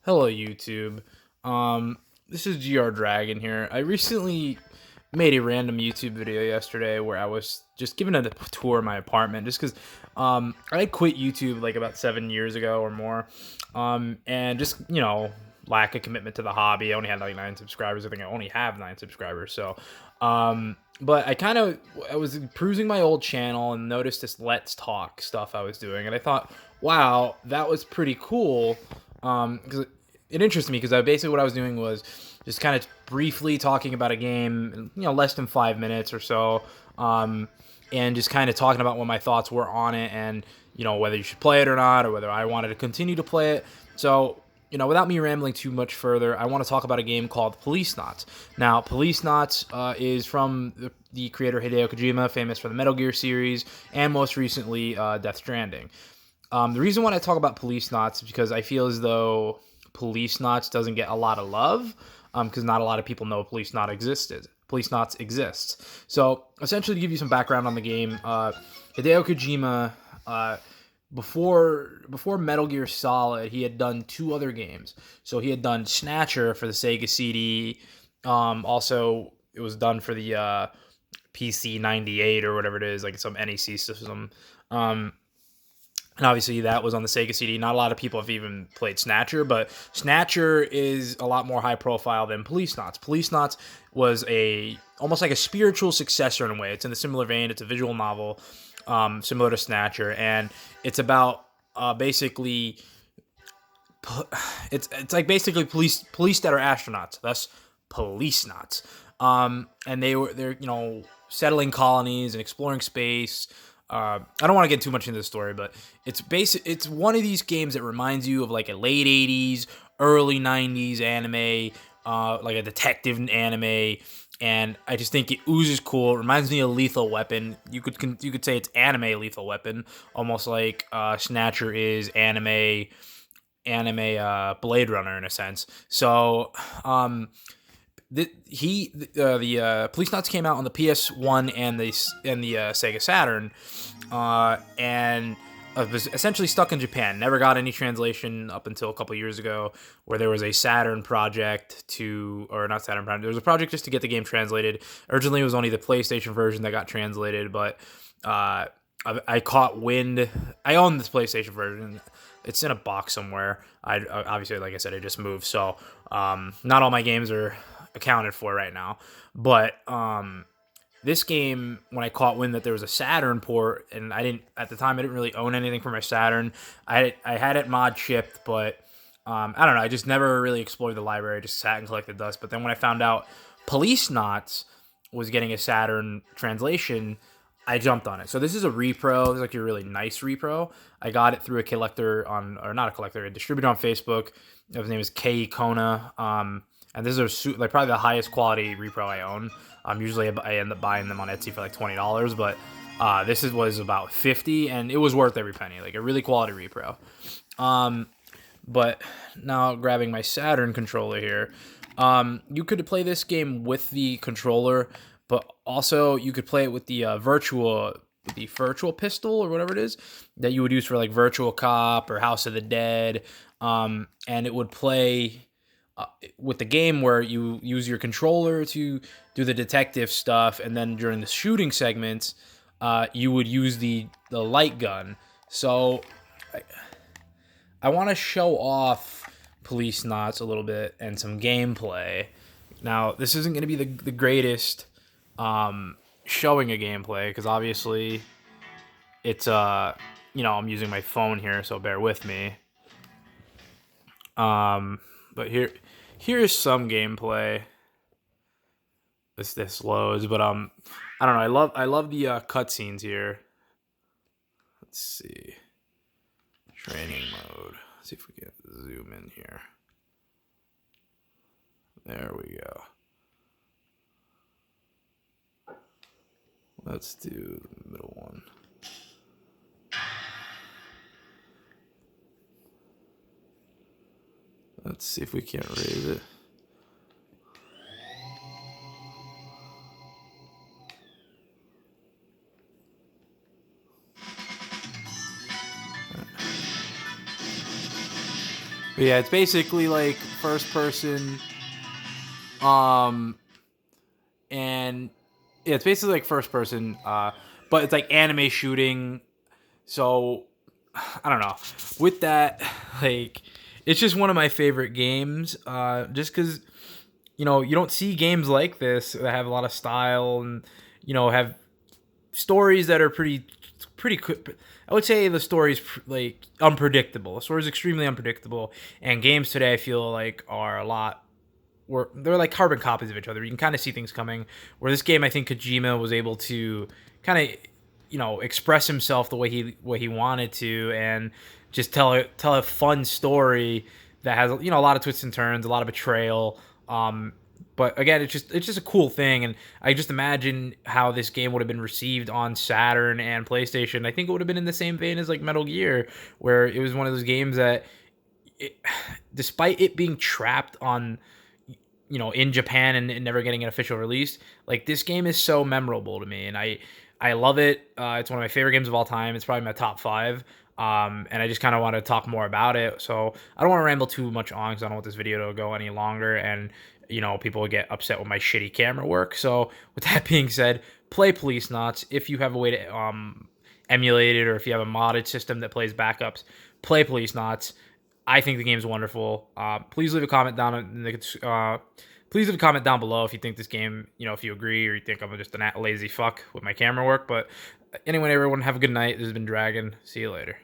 Hello, YouTube. This is GR Dragon here. I recently made a random YouTube video yesterday where I was just giving a tour of my apartment just because I quit YouTube like about 7 years ago or more. And just, lack of commitment to the hobby. I only had like 9 subscribers. I think I only have 9 subscribers. But I was perusing my old channel and noticed this Let's Talk stuff I was doing. And I thought, wow, that was pretty cool. Because it interested me because basically what I was doing was just kind of briefly talking about a game, less than 5 minutes or so, and just kind of talking about what my thoughts were on it, and whether you should play it or not, or whether I wanted to continue to play it. So without me rambling too much further, I want to talk about a game called POLICENAUTS. Now, POLICENAUTS is from the creator Hideo Kojima, famous for the Metal Gear series, and most recently Death Stranding. The reason why I talk about POLICENAUTS is because I feel as though POLICENAUTS doesn't get a lot of love, because not a lot of people know POLICENAUTS exists. So, essentially, to give you some background on the game, Hideo Kojima, before Metal Gear Solid, he had done 2 other games. So he had done Snatcher for the Sega CD. Also, it was done for the PC 98 or whatever it is, like some NEC system. And obviously that was on the Sega CD. Not a lot of people have even played Snatcher, but Snatcher is a lot more high profile than POLICENAUTS. POLICENAUTS was almost like a spiritual successor in a way. It's in a similar vein. It's a visual novel, similar to Snatcher, and it's about basically it's like basically police that are astronauts. That's POLICENAUTS. And they're settling colonies and exploring space. I don't want to get too much into the story, but it's one of these games that reminds you of like a late 80s, early 90s anime, like a detective anime, and I just think it oozes cool. It reminds me of Lethal Weapon. You could say it's anime Lethal Weapon, almost like Snatcher is anime Blade Runner in a sense. So the POLICENAUTS came out on the PS1 and the Sega Saturn, and was essentially stuck in Japan. Never got any translation up until a couple years ago, where there was a Saturn project or not Saturn project. There was a project just to get the game translated. Originally, it was only the PlayStation version that got translated, but I caught wind. I own this PlayStation version. It's in a box somewhere. I obviously, like I said, I just moved, so not all my games are accounted for right now. But this game, when I caught wind that there was a Saturn port, and at the time I didn't really own anything for my Saturn. I had it mod shipped, but I don't know. I just never really explored the library. I just sat and collected dust. But then when I found out POLICENAUTS was getting a Saturn translation, I jumped on it. So this is a repro. It's like a really nice repro. I got it through a distributor on Facebook. His name is Kei Kona. And this is like probably the highest quality repro I own. Usually I end up buying them on Etsy for like $20, but this was about $50, and it was worth every penny. Like a really quality repro. But now grabbing my Saturn controller here, you could play this game with the controller, but also you could play it with the virtual pistol or whatever it is that you would use for like Virtual Cop or House of the Dead, and it would play with the game where you use your controller to do the detective stuff, and then during the shooting segments, you would use the light gun. So I want to show off POLICENAUTS a little bit and some gameplay. Now, this isn't going to be the greatest showing a gameplay, because obviously it's I'm using my phone here, so bear with me. But here's some gameplay. This loads, but I don't know. I love the cutscenes here. Let's see. Training mode. Let's see if we can zoom in here. There we go. Let's do the middle one. Let's see if we can't raise it. But yeah, it's basically like first person, um, and yeah, it's basically like first person, but it's like anime shooting. So I don't know. With that, like, it's just one of my favorite games. Just because you know you don't see games like this that have a lot of style and have stories that are pretty quick. I would say the story's like unpredictable. The story's extremely unpredictable, and games today I feel like are a lot. They're like carbon copies of each other. You can kind of see things coming. Where this game, I think Kojima was able to kind of express himself the way he wanted to, and just tell a fun story that has a lot of twists and turns, a lot of betrayal. But again, it's just a cool thing, and I just imagine how this game would have been received on Saturn and PlayStation. I think it would have been in the same vein as like Metal Gear, where it was one of those games that, it, despite it being trapped on in Japan and never getting an official release, like this game is so memorable to me, and I love it. It's one of my favorite games of all time. It's probably my top five. And I just kind of want to talk more about it. So I don't want to ramble too much on because I don't want this video to go any longer, and people would get upset with my shitty camera work. So with that being said, play Policenauts if you have a way to emulate it, or if you have a modded system that plays backups. Play Policenauts. I think the game's wonderful. Please leave a comment down in the please leave a comment down below if you think this game, if you agree, or you think I'm just a lazy fuck with my camera work. But anyway, everyone, have a good night. This has been Dragon. See you later.